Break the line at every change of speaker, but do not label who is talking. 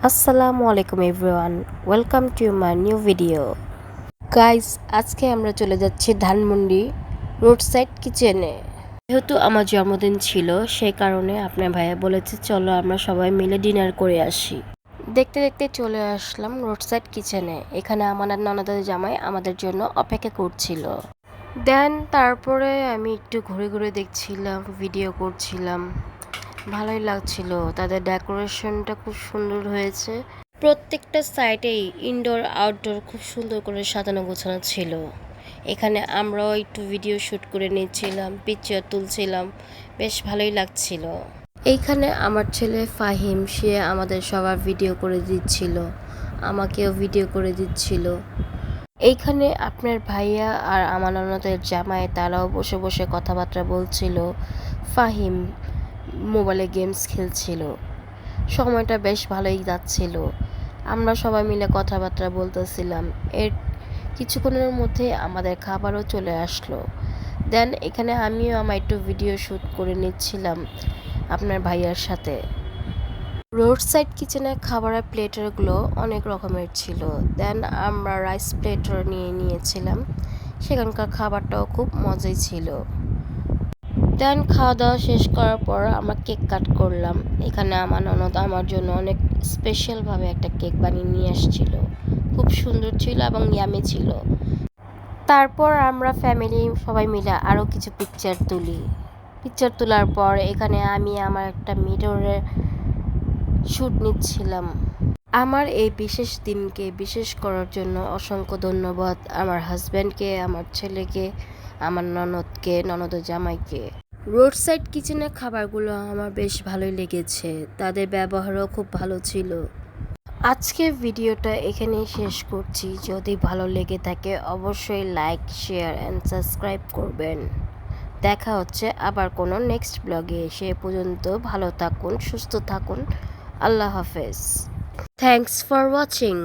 আসসালামু আলাইকুম everyone, welcome to my new video. Guys, আজকে আমরা চলে যাচ্ছি ধানমন্ডি রোড সাইড কিচেনে। যেহেতু আমার জন্মদিন ছিল, সেই কারণে আপনার ভাইয়া বলেছে চলো আমরা সবাই মিলে ডিনার করে আসি। দেখতে দেখতে চলে আসলাম রোড সাইড কিচেনে। এখানে আমার ননদের জামাই আমাদের জন্য অপেক্ষা করছিল। দেন তারপরে আমি একটু ঘুরে ঘুরে দেখছিলাম, ভিডিও করছিলাম। ভালোই লাগছিল, তাদের ডেকোরেশনটা খুব সুন্দর হয়েছে। প্রত্যেকটা সাইডেই ইনডোর আউটডোর খুব সুন্দর করে সাজানো গোছানো ছিল। এখানে আমরাও একটু ভিডিও শ্যুট করে নিচ্ছিলাম, পিকচার তুলছিলাম, বেশ ভালোই লাগছিল। এইখানে আমার ছেলে ফাহিম, সে আমাদের সবার ভিডিও করে দিচ্ছিল, আমাকেও ভিডিও করে দিচ্ছিল। এইখানে আপনার ভাইয়া আর আমার ননদের জামাই তারাও বসে বসে কথাবার্তা বলছিল। ফাহিম মোবাইলে গেমস খেলছিল। সময়টা বেশ ভালোই যাচ্ছিল। আমরা সবাই মিলে কথাবার্তা বলতেছিলাম। এর কিছুক্ষণের মধ্যে আমাদের খাবারও চলে আসলো। দেন এখানে আমিও আমার একটু ভিডিও শ্যুট করে নিচ্ছিলাম আপনার ভাইয়ার সাথে। রোড সাইড কিচেনের খাবারের প্লেটারগুলো অনেক রকমের ছিল। দেন আমরা রাইস প্লেটার নিয়েছিলাম। সেখানকার খাবারটাও খুব মজাই ছিল। দেন খাওয়া দাওয়া শেষ করার পর আমরা কেক কাট করলাম। এখানে আমার ননদ আমার জন্য অনেক স্পেশালভাবে একটা কেক বানিয়ে নিয়ে আসছিল। খুব সুন্দর ছিল এবং ইয়ামি ছিল। তারপর আমরা ফ্যামিলি সবাই মিলে আরও কিছু পিকচার তুলি। পিকচার তোলার পর এখানে আমি আমার একটা মিররের শ্যুট নিচ্ছিলাম। আমার এই বিশেষ দিনকে বিশেষ করার জন্য অসংখ্য ধন্যবাদ আমার হাজব্যান্ডকে, আমার ছেলেকে, আমার ননদকে, ননদের জামাইকে। রোড সাইড কিচেনের খাবারগুলো আমার বেশ ভালোই লেগেছে, তাদের ব্যবহারও খুব ভালো ছিল। আজকের ভিডিওটা এখানেই শেষ করছি। যদি ভালো লেগে থাকে অবশ্যই লাইক, শেয়ার অ্যান্ড সাবস্ক্রাইব করবেন। দেখা হচ্ছে আবার কোনো নেক্সট ব্লগে। সে পর্যন্ত ভালো থাকুন, সুস্থ থাকুন। আল্লাহ হাফেজ। Thanks for watching.